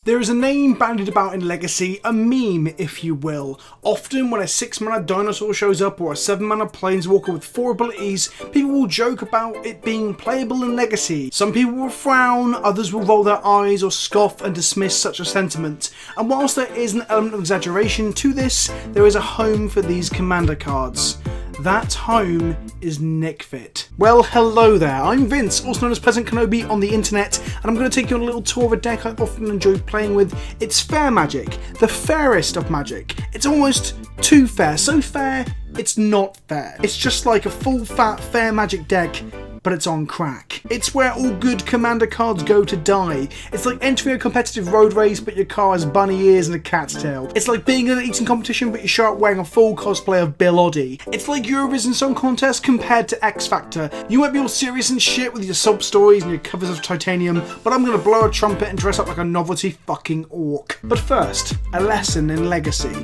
There is a name bandied about in Legacy, a meme if you will. Often when a 6-mana dinosaur shows up or a 7-mana planeswalker with 4 abilities, people will joke about it being playable in Legacy. Some people will frown, others will roll their eyes or scoff and dismiss such a sentiment. And whilst there is an element of exaggeration to this, there is a home for these commander cards. That home is Nic Fit. Well, hello there, I'm Vince, also known as PleasantKenobi on the internet, and I'm going to take you on a little tour of a deck I often enjoy playing with. It's fair magic, the fairest of magic. It's almost too fair, so fair it's not fair. It's just like a full fat fair magic deck, but it's on crack. It's where all good commander cards go to die. It's like entering a competitive road race but your car has bunny ears and a cat's tail. It's like being in an eating competition but you show up wearing a full cosplay of Bill Oddie. It's like Eurovision Song Contest compared to X Factor. You might be all serious and shit with your sob stories and your covers of titanium, but I'm gonna blow a trumpet and dress up like a novelty fucking orc. But first, a lesson in Legacy.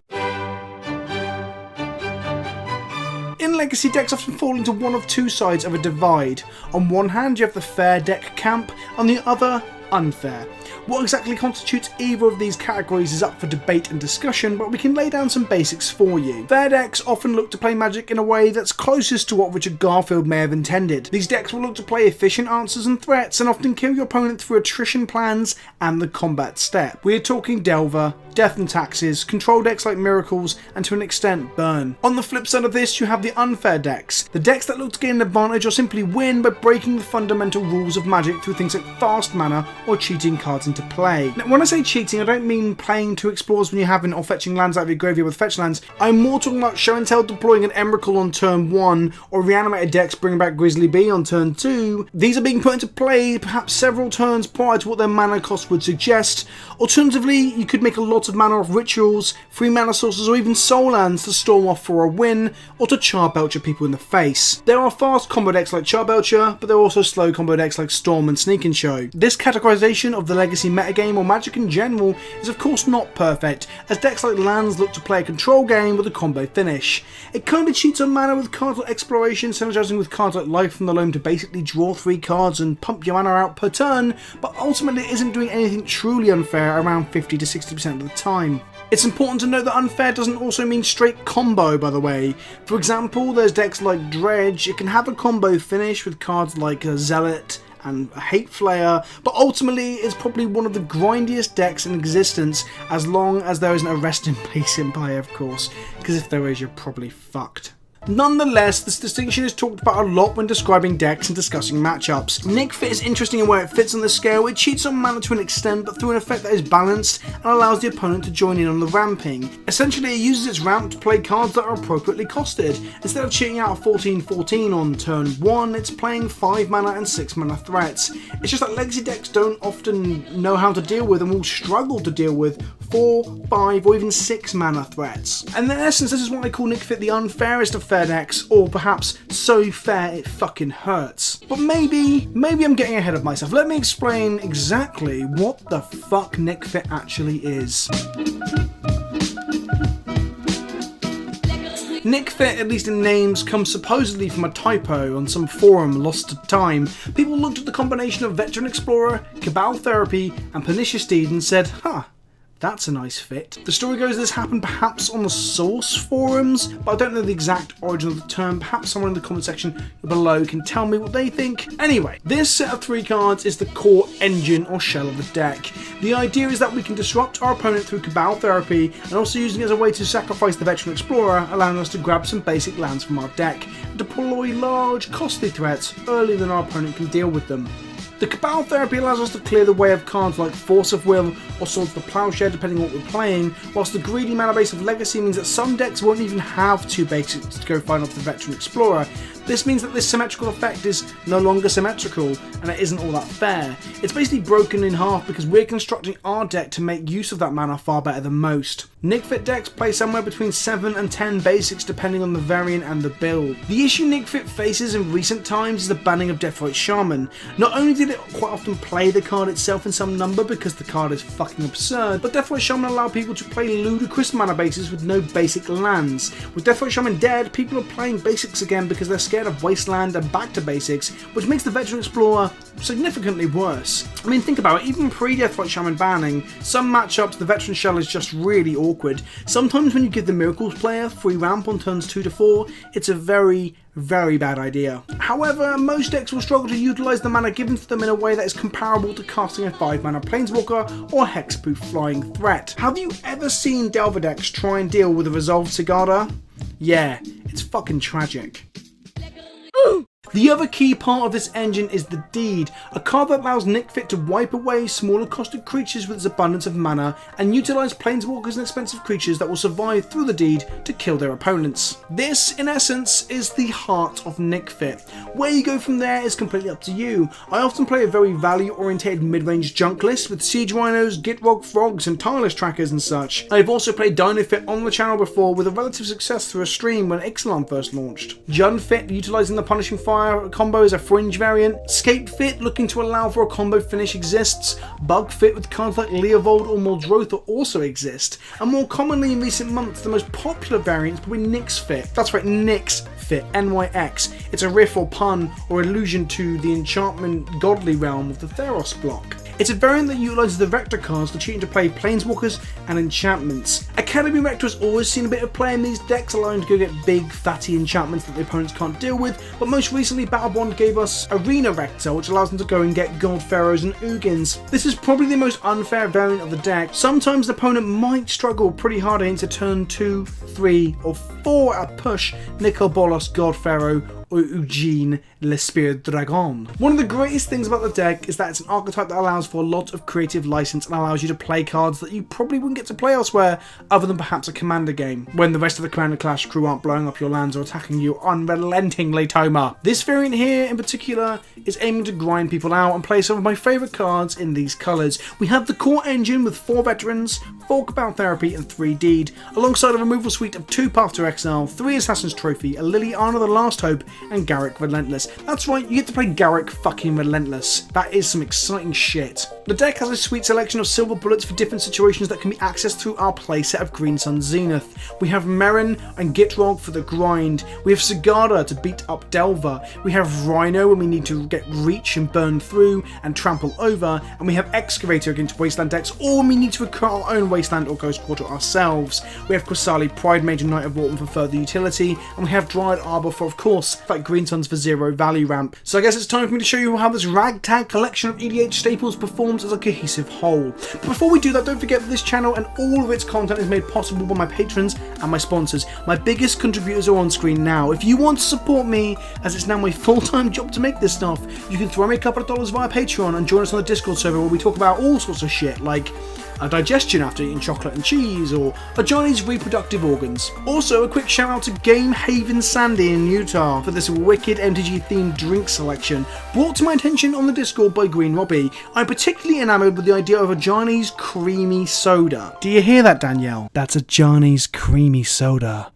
In Legacy, decks often fall into one of two sides of a divide. On one hand, you have the fair deck camp, on the other, unfair. What exactly constitutes either of these categories is up for debate and discussion, but we can lay down some basics for you. Fair decks often look to play Magic in a way that's closest to what Richard Garfield may have intended. These decks will look to play efficient answers and threats, and often kill your opponent through attrition plans and the combat step. We are talking Delver, Death and Taxes, control decks like Miracles, and to an extent Burn. On the flip side of this, you have the unfair decks. The decks that look to gain an advantage or simply win by breaking the fundamental rules of Magic through things like fast mana or cheating cards into play. Now, when I say cheating, I don't mean playing 2 explorers when you haven't or fetching lands out of your graveyard with fetch lands. I'm more talking about show and tell deploying an Emrakul on turn 1 or reanimated decks bringing back Grizzly Bee on turn 2. These are being put into play perhaps several turns prior to what their mana cost would suggest. Alternatively, you could make a lot of mana off rituals, free mana sources, or even soul lands to storm off for a win or to Charbelcher people in the face. There are fast combo decks like Charbelcher, but there are also slow combo decks like Storm and Sneak and Show. This categorization of the Legacy metagame or Magic in general is of course not perfect, as decks like lands look to play a control game with a combo finish. It kind of cheats on mana with cards like Exploration, synergizing with cards like Life from the Loam to basically draw 3 cards and pump your mana out per turn, but ultimately it isn't doing anything truly unfair around 50 to 60% of the time. It's important to note that unfair doesn't also mean straight combo, by the way. For example, there's decks like Dredge. It can have a combo finish with cards like Zealot and Hate Flayer, but ultimately it's probably one of the grindiest decks in existence, as long as there isn't a rest in peace in play, of course, because if there is, you're probably fucked. Nonetheless, this distinction is talked about a lot when describing decks and discussing matchups. Nic Fit is interesting in where it fits on the scale. It cheats on mana to an extent, but through an effect that is balanced and allows the opponent to join in on the ramping. Essentially, it uses its ramp to play cards that are appropriately costed. Instead of cheating out a 14/14 on turn 1, it's playing 5 mana and 6 mana threats. It's just that Legacy decks don't often know how to deal with and will struggle to deal with 4, 5 or even 6 mana threats. And in essence, this is what I call Nic Fit the unfairest of fair decks, or perhaps so fair it fucking hurts. But maybe I'm getting ahead of myself. Let me explain exactly what the fuck Nic Fit actually is. Nic Fit, at least in names, comes supposedly from a typo on some forum lost to time. People looked at the combination of Veteran Explorer, Cabal Therapy and Pernicious Deed and said, huh, that's a nice fit. The story goes this happened perhaps on the source forums, but I don't know the exact origin of the term. Perhaps someone in the comment section below can tell me what they think. Anyway, this set of 3 cards is the core engine or shell of the deck. The idea is that we can disrupt our opponent through Cabal Therapy and also using it as a way to sacrifice the Veteran Explorer, allowing us to grab some basic lands from our deck and deploy large, costly threats earlier than our opponent can deal with them. The Cabal Therapy allows us to clear the way of cards like Force of Will or Swords of the Plowshare depending on what we're playing, whilst the greedy mana base of Legacy means that some decks won't even have 2 basics to go find off the Veteran Explorer. This means that this symmetrical effect is no longer symmetrical, and it isn't all that fair. It's basically broken in half because we're constructing our deck to make use of that mana far better than most. Nic Fit decks play somewhere between 7 and 10 basics depending on the variant and the build. The issue Nic Fit faces in recent times is the banning of Deathrite Shaman. Not only did it quite often play the card itself in some number because the card is fucking absurd, but Deathrite Shaman allow people to play ludicrous mana bases with no basic lands. With Deathrite Shaman dead, people are playing basics again because they're scared of Wasteland and back to basics, which makes the Veteran Explorer significantly worse. I mean, think about it, even pre-Deathrite Shaman banning, some matchups the Veteran Shell is just really awkward. Sometimes when you give the Miracles player free ramp on turns 2 to 4, it's a very bad idea. However, most decks will struggle to utilise the mana given to them in a way that is comparable to casting a 5-mana Planeswalker or hexproof flying threat. Have you ever seen Delver decks try and deal with a Resolved Sigarda? Yeah, it's fucking tragic. The other key part of this engine is the Deed, a card that allows Nic Fit to wipe away smaller costed creatures with its abundance of mana and utilise planeswalkers and expensive creatures that will survive through the Deed to kill their opponents. This, in essence, is the heart of Nic Fit. Where you go from there is completely up to you. I often play a very value-orientated mid-range junk list with Siege Rhinos, Gitrog Frogs and Tireless Trackers and such. I've also played Dino Fit on the channel before with a relative success through a stream when Ixalan first launched. Jund Fit, utilising the Punishing Fire combo as a fringe variant. Scape Fit, looking to allow for a combo finish, exists. Bug Fit with cards like Leovold or Muldrotha also exist. And more commonly in recent months, the most popular variant is probably Nyx Fit. That's right, Nyx Fit, NYX. It's a riff or pun or allusion to the enchantment godly realm of the Theros block. It's a variant that utilises the Rector cards to cheat into play planeswalkers and enchantments. Academy Rector has always seen a bit of play in these decks, allowing to go get big, fatty enchantments that the opponents can't deal with, but most recently Battlebond gave us Arena Rector, which allows them to go and get Gold Pharaohs and Ugins. This is probably the most unfair variant of the deck. Sometimes the opponent might struggle pretty hard against a turn 2, 3 or 4 at push Nicol Bolas God Pharaoh or Eugene L'Esprit Dragon. One of the greatest things about the deck is that it's an archetype that allows for a lot of creative license and allows you to play cards that you probably wouldn't get to play elsewhere other than perhaps a Commander game, when the rest of the Commander Clash crew aren't blowing up your lands or attacking you unrelentingly, Toma. This variant here in particular is aiming to grind people out and play some of my favourite cards in these colours. We have the core engine with 4 veterans, 4 Cabal Therapy and 3 Deed, alongside a removal suite of 2 Path to Exile, 3 Assassin's Trophy, a Liliana the Last Hope and Garruk Relentless. That's right, you get to play Garruk fucking Relentless. That is some exciting shit. The deck has a sweet selection of silver bullets for different situations that can be accessed through our playset of Green Sun Zenith. We have Merrin and Gitrog for the grind. We have Sigarda to beat up Delver. We have Rhino when we need to get reach and burn through and trample over. And we have Excavator against Wasteland decks, or when we need to recruit our own Wasteland or Ghost Quarter ourselves. We have Qasali Pride Mage and Knight of Warden for further utility. And we have Dryad Arbor for, of course, like Green Suns for 0 value ramp. So I guess it's time for me to show you how this ragtag collection of EDH staples performs as a cohesive whole. But before we do that, don't forget that this channel and all of its content is made possible by my patrons and my sponsors. My biggest contributors are on screen now. If you want to support me, as it's now my full-time job to make this stuff, you can throw me a couple of dollars via Patreon and join us on the Discord server where we talk about all sorts of shit, like a digestion after eating chocolate and cheese, or a Johnny's reproductive organs. Also, a quick shout out to Game Haven Sandy in Utah for this wicked MTG themed drink selection, brought to my attention on the Discord by Green Robbie. I'm particularly enamoured with the idea of a Johnny's creamy soda. Do you hear that, Danielle? That's a Johnny's creamy soda.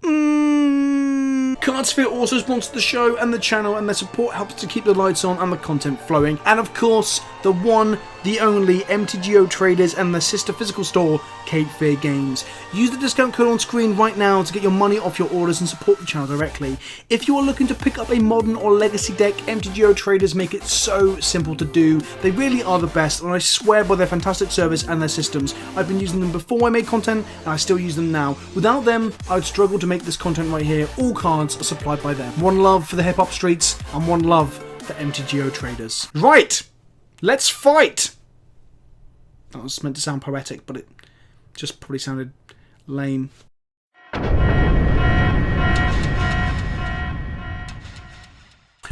Cardsphere also sponsors the show and the channel, and their support helps to keep the lights on and the content flowing. And of course, the one, the only MTGO traders and their sister physical store, Cape Fear Games. Use the discount code on screen right now to get your money off your orders and support the channel directly. If you are looking to pick up a modern or legacy deck, MTGO traders make it so simple to do. They really are the best, and I swear by their fantastic service and their systems. I've been using them before I made content, and I still use them now. Without them, I would struggle to make this content right here. All cards are supplied by them. One love for the hip hop streets, and one love for MTGO traders. Right, let's fight! That was meant to sound poetic, but it just probably sounded lame.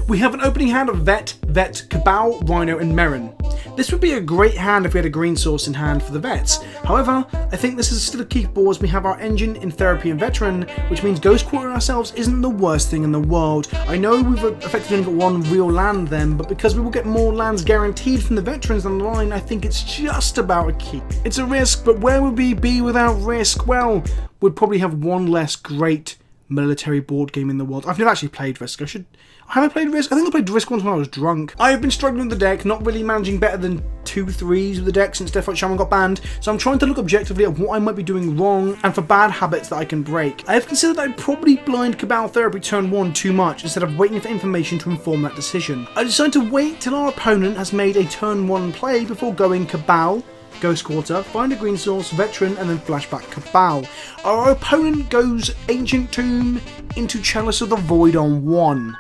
We have an opening hand of Vet, Cabal, Rhino and Merrin. This would be a great hand if we had a green source in hand for the Vets. However, I think this is still a keepable as we have our engine in Therapy and Veteran, which means Ghost Quarter ourselves isn't the worst thing in the world. I know we've effectively only got one real land then, but because we will get more lands guaranteed from the Veterans down the line, I think it's just about a keep. It's a risk, but where would we be without risk? Well, we'd probably have one less great military board game in the world. I've never actually played Risk. Have I played Risk? I think I played Risk once when I was drunk. I have been struggling with the deck, not really managing better than 2-3s with the deck since Deathlight Shaman got banned, so I'm trying to look objectively at what I might be doing wrong and for bad habits that I can break. I have considered that I'd probably blind Cabal Therapy turn 1 too much instead of waiting for information to inform that decision. I decided to wait till our opponent has made a turn 1 play before going Cabal, Ghost Quarter, find a green source, Veteran, and then flashback Cabal. Our opponent goes Ancient Tomb into Chalice of the Void on 1.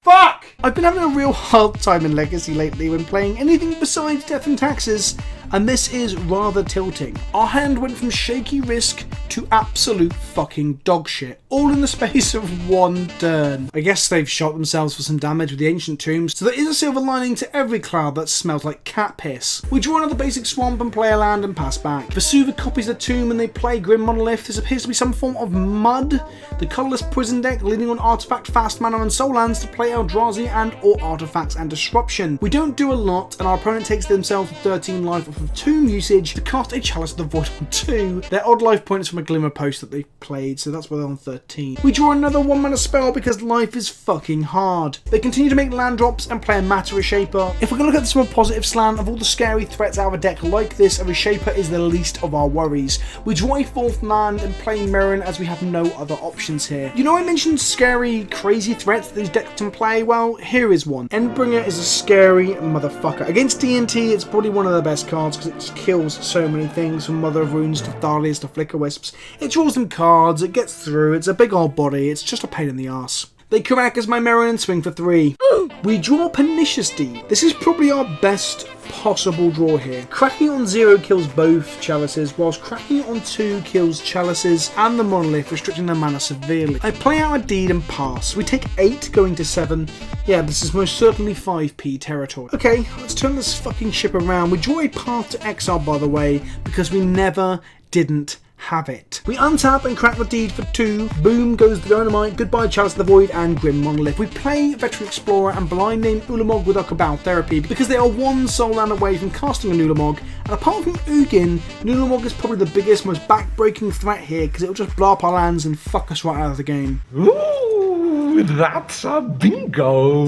Fuck! I've been having a real hard time in Legacy lately when playing anything besides Death and Taxes, and this is rather tilting. Our hand went from shaky Risk to absolute fucking dog shit, all in the space of 1 turn. I guess they've shot themselves for some damage with the Ancient Tombs, so there is a silver lining to every cloud that smells like cat piss. We draw another basic swamp and play a land and pass back. Vesuva copies the tomb and they play Grim Monolith. This appears to be some form of mud. The colourless prison deck leaning on artifact, fast mana and soul lands to play Eldrazi and or artifacts and disruption. We don't do a lot and our opponent takes themselves 13 life off of tomb usage to cast a Chalice of the Void on 2. Their odd life points from a Glimmer Post that they've played, so that's why they're on 13. We draw another 1 mana spell because life is fucking hard. They continue to make land drops and play a Matter Reshaper. If we're going to look at this from a positive slant, of all the scary threats out of a deck like this, a Reshaper is the least of our worries. We draw a 4th land and play Mirren as we have no other options here. You know I mentioned scary, crazy threats that these decks can play? Well, here is one. Endbringer is a scary motherfucker. Against TNT, it's probably one of the best cards because it kills so many things, from Mother of Runes to Thalias to Flicker Wisps. It draws them cards, it gets through, it's a big old body, it's just a pain in the arse. They crack as my Mirren and swing for 3. We draw Pernicious Deed. This is probably our best possible draw here. Cracking on 0 kills both Chalices, whilst cracking on 2 kills Chalices and the Monolith, restricting their mana severely. I play out a deed and pass. We take 8 going to 7. Yeah, this is most certainly 5p territory. Okay, let's turn this fucking ship around. We draw a Path to Exile, by the way, because we didn't have it. We untap and crack the deed for 2. Boom goes the Dynamite, goodbye Chalice of the Void and Grim Monolith. We play Veteran Explorer and blind name Ulamog with our Cabal Therapy because they are 1 soul land away from casting a Nulamog, and apart from Ugin, Nulamog is probably the biggest, most back-breaking threat here because it'll just blow up our lands and fuck us right out of the game. Ooh, that's a bingo!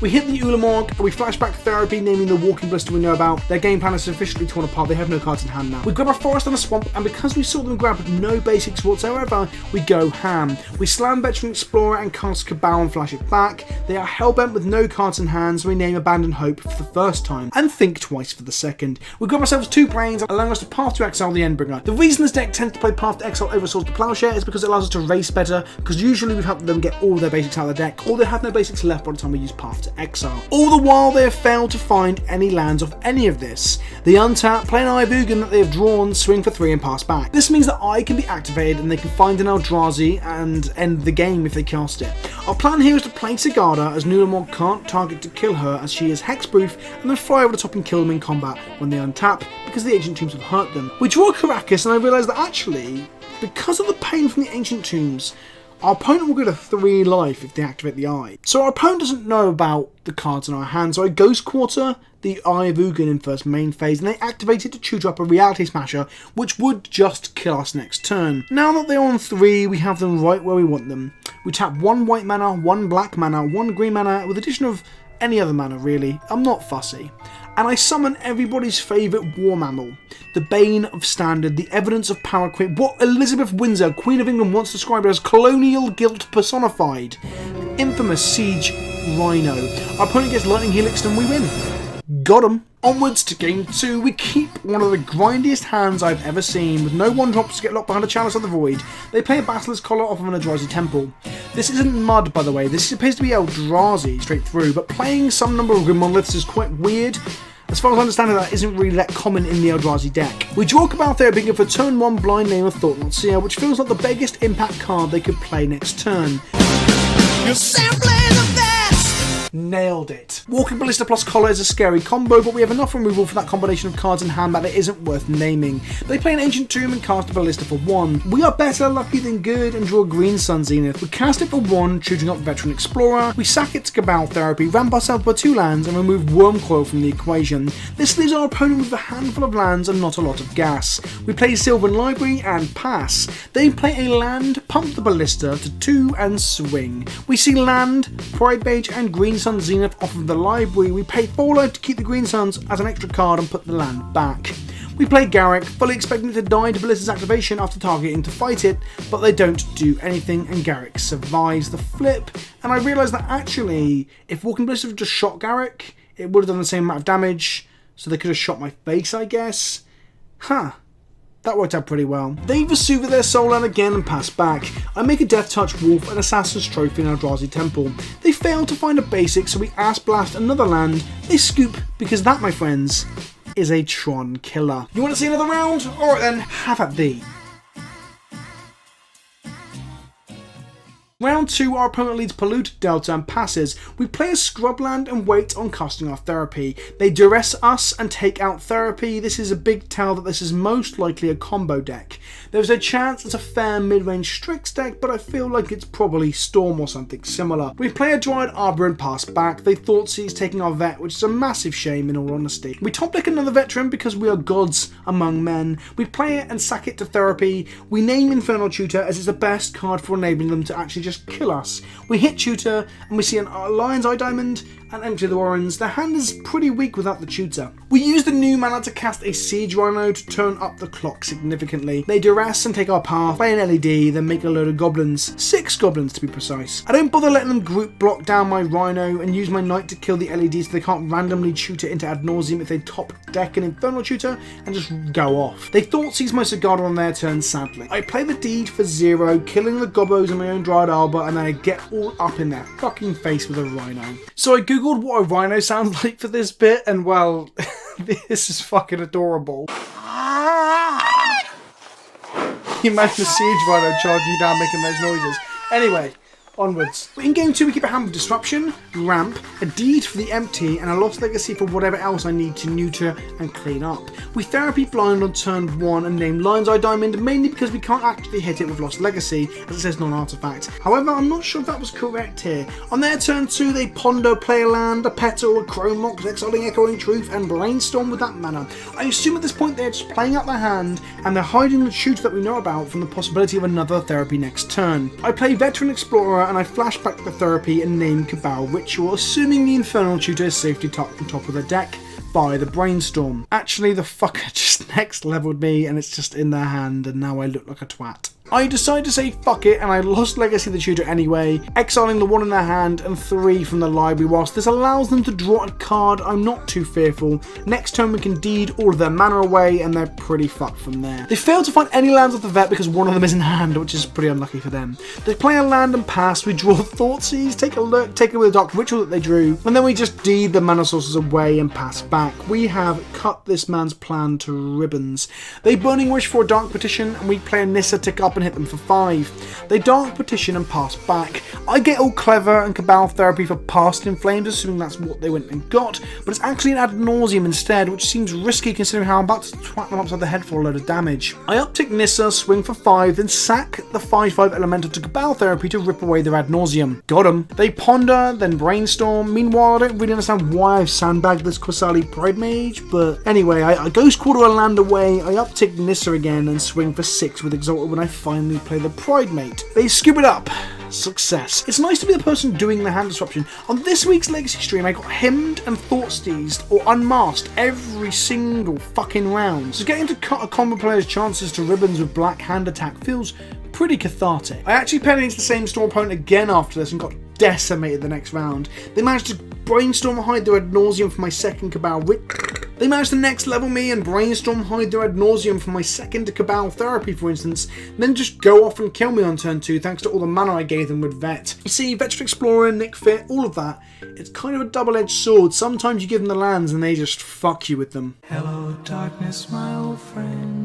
We hit the Ulamog, we flashback Therapy, naming the Walking Blister we know about. Their game plan is sufficiently torn apart, they have no cards in hand now. We grab a Forest and a Swamp, and because we saw them grab no basics whatsoever, we go ham. We slam Veteran Explorer and cast Cabal and flash it back. They are hellbent with no cards in hand, so we name Abandon Hope for the first time, and think twice for the second. We grab ourselves 2 planes, allowing us to Path to Exile the Endbringer. The reason this deck tends to play Path to Exile over Swords to Plowshare is because it allows us to race better, because usually we've had them get all their basics out of the deck, or they have no basics left by the time we use Path to Exile. All the while they have failed to find any lands of any of this. They untap, play an Eye of Ugin that they have drawn, swing for 3 and pass back. This means that Eye can be activated and they can find an Eldrazi and end the game if they cast it. Our plan here is to play Sigarda as Nulamog can't target to kill her as she is hexproof, and then fly over the top and kill them in combat when they untap because the Ancient Tombs have hurt them. We draw Caracas and I realise that actually, because of the pain from the Ancient Tombs, our opponent will go to 3 life if they activate the Eye. So our opponent doesn't know about the cards in our hand, so I Ghost Quarter the Eye of Ugin in first main phase, and they activate it to chew up a Reality Smasher, which would just kill us next turn. Now that they're on 3, we have them right where we want them. We tap 1 white mana, 1 black mana, 1 green mana, with addition of any other mana really, I'm not fussy. And I summon everybody's favourite war mammal, the Bane of Standard, the evidence of power queen, what Elizabeth Windsor, Queen of England, once described as colonial guilt personified, the infamous Siege Rhino. Our opponent gets Lightning Helix and we win. Got 'em. Onwards to game 2, we keep one of the grindiest hands I've ever seen, with no 1-drops to get locked behind a Chalice of the Void. They play a Basilisk Collar off of an Eldrazi Temple. This isn't mud, by the way, this appears to be Eldrazi straight through, but playing some number of Grim Monoliths is quite weird. As far as I understand it, that isn't really that common in the Eldrazi deck. We draw Cabal Therapy for turn 1 blind name of Thought-Knot Seer, which feels like the biggest impact card they could play next turn. Nailed it. Walking Ballista plus Collar is a scary combo, but we have enough removal for that combination of cards in hand that it isn't worth naming. They play an Ancient Tomb and cast a Ballista for 1. We are better lucky than good and draw a Green Sun Zenith. We cast it for 1, choosing up Veteran Explorer. We sack it to Cabal Therapy, ramp ourselves by 2 lands, and remove Wormcoil from the equation. This leaves our opponent with a handful of lands and not a lot of gas. We play Sylvan Library and pass. They play a land, pump the Ballista to 2 and swing. We see land, Pride Mage and Green Sun Zenith off of the library. We pay 4 life to keep the Green Suns as an extra card and put the land back. We play Garrick, fully expecting it to die to Ballista's activation after targeting to fight it, but they don't do anything and Garrick survives the flip. And I realise that actually, if Walking Ballista had just shot Garrick, it would have done the same amount of damage, so they could have shot my face, I guess. Huh. That worked out pretty well. They Vesuva their soul land again and pass back. I make a Death Touch Wolf and Assassin's Trophy in Eldrazi Temple. They fail to find a basic, so we Ass Blast another land. They scoop, because that, my friends, is a Tron killer. You want to see another round? Alright then, have at thee. Round 2, our opponent leads Polluted Delta and passes. We play a Scrubland and wait on casting our Therapy. They duress us and take out Therapy. This is a big tell that this is most likely a combo deck. There's a chance it's a fair mid-range Strix deck, but I feel like it's probably Storm or something similar. We play a Dryad Arbor and pass back. They Thoughtseize taking our vet, which is a massive shame in all honesty. We top deck another Veteran because we are gods among men. We play it and sack it to Therapy. We name Infernal Tutor as it's the best card for enabling them to actually just kill us. We hit Tutor and we see an Lion's Eye Diamond and empty the Warrens. Their hand is pretty weak without the Tutor. We use the new mana to cast a Siege Rhino to turn up the clock significantly. They duress and take our path, play an LED, then make a load of goblins. 6 goblins to be precise. I don't bother letting them group block down my Rhino and use my Knight to kill the LED so they can't randomly tutor into ad nauseam if they top deck an Infernal Tutor and just go off. They Thoughtseize my Sigarda on their turn, sadly. I play the Deed for 0, killing the Gobbos in my own Dryad Arbor, and then I get all up in their fucking face with a Rhino. So I googled what a Rhino sounds like for this bit, and well, this is fucking adorable. You imagine a Siege Rhino charging you down making those noises. Anyway, onwards. In game 2 we keep a hand with Disruption, Ramp, a Deed for the Empty, and a Lost Legacy for whatever else I need to neuter and clean up. We Therapy Blind on turn 1 and name Lion's Eye Diamond, mainly because we can't actually hit it with Lost Legacy, as it says non-artifact. However, I'm not sure if that was correct here. On their turn 2 they Ponder, play a land, a Petal, a Chrome Mox, exiling Echoing Truth, and Brainstorm with that mana. I assume at this point they're just playing out their hand, and they're hiding the tutor that we know about from the possibility of another Therapy next turn. I play Veteran Explorer and I flash back the Therapy and name Cabal Ritual, assuming the Infernal Tutor is safety tucked on top of the deck by the Brainstorm. Actually, the fucker just next leveled me and it's just in their hand and now I look like a twat. I decide to say fuck it and I Lost Legacy the Tutor anyway, exiling the 1 in their hand and 3 from the library. Whilst this allows them to draw a card, I'm not too fearful. Next turn we can deed all of their mana away and they're pretty fucked from there. They fail to find any lands off the vet because one of them is in hand, which is pretty unlucky for them. They play a land and pass, we draw Thoughtseize, take a look, take away the Dark Ritual that they drew, and then we just deed the mana sources away and pass back. We have cut this man's plan to ribbons. They Burning Wish for a Dark Petition and we play a Nissa tick up and hit them for 5. They Dark Petition and pass back. I get all clever and Cabal Therapy for Past in Flames, assuming that's what they went and got, but it's actually an Ad Nauseam instead, which seems risky considering how I'm about to twat them upside the head for a load of damage. I uptick Nissa, swing for 5, then sack the 5/5 Elemental to Cabal Therapy to rip away their Ad Nauseam. Got 'em. They Ponder, then Brainstorm. Meanwhile, I don't really understand why I've sandbagged this Qasali Pride Mage, but anyway, I Ghost Quarter a land away, I uptick Nissa again and swing for 6 with Exalted when I finally play the Pride Mate. They scoop it up. Success. It's nice to be the person doing the hand disruption. On this week's Legacy stream, I got hemmed and Thoughtseized or unmasked every single fucking round. So getting to cut a combo player's chances to ribbons with black hand attack feels pretty cathartic. I actually played against the same Storm opponent again after this and got decimated the next round. They managed to Brainstorm hide their Ad Nauseam for my second Cabal They managed to next level me and Brainstorm hide their Ad Nauseam for my second Cabal Therapy, for instance, then just go off and kill me on turn 2 thanks to all the mana I gave them with Vet. You see, Veteran Explorer, Nic Fit, all of that, it's kind of a double-edged sword. Sometimes you give them the lands and they just fuck you with them. Hello darkness, my old friend.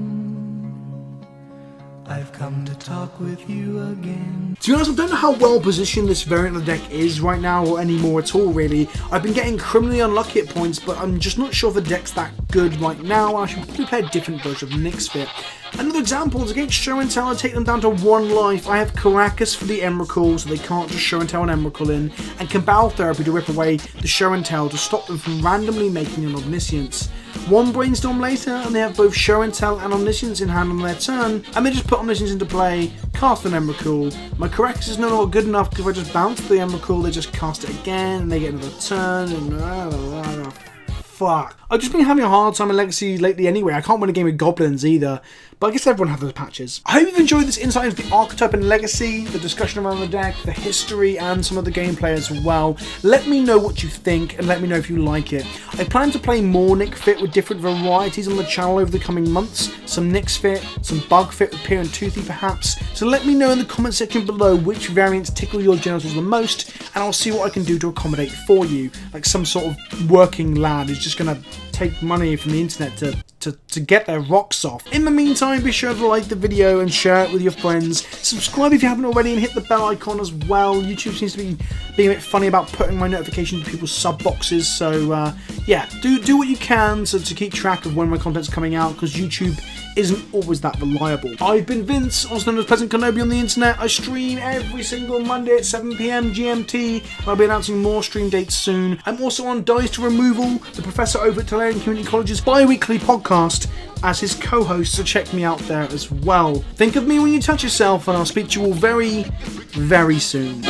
I've come to talk with you again. To be honest, I don't know how well positioned this variant of the deck is right now, or anymore at all really. I've been getting criminally unlucky at points, but I'm just not sure if the deck's that good right now. I should probably play a different version of Nic Fit. Another example is against Show and Tell, I take them down to 1 life. I have Caracas for the Emrakul, so they can't just Show and Tell an Emrakul in, and Cabal Therapy to rip away the Show and Tell to stop them from randomly making an Omniscience. One Brainstorm later, and they have both Show and Tell and Omniscience in hand on their turn, and they just put Omniscience into play, cast an Emrakul. My Caracas is no longer good enough because if I just bounce the Emrakul, they just cast it again, and they get another turn, and fuck. I've just been having a hard time in Legacy lately anyway. I can't win a game with Goblins either, but I guess everyone has those patches. I hope you've enjoyed this insight into the archetype in Legacy, the discussion around the deck, the history, and some of the gameplay as well. Let me know what you think, and let me know if you like it. I plan to play more Nic Fit with different varieties on the channel over the coming months. Some Nic Fit, some Bug Fit with Peer and Toothy perhaps. So let me know in the comment section below which variants tickle your genitals the most, and I'll see what I can do to accommodate for you. Like some sort of working lad who's just gonna take money from the internet to get their rocks off. In the meantime, be sure to like the video and share it with your friends. Subscribe if you haven't already and hit the bell icon as well. YouTube seems to be being a bit funny about putting my notifications to people's sub boxes, so yeah, do what you can to keep track of when my content's coming out, because YouTube isn't always that reliable. I've been Vince, also known as PleasantKenobi on the internet. I stream every single Monday at 7 PM GMT, and I'll be announcing more stream dates soon. I'm also on Dice to Removal, the professor over at Ehrling Community College's bi-weekly podcast, as his co-host, so check me out there as well. Think of me when you touch yourself, and I'll speak to you all very, very soon.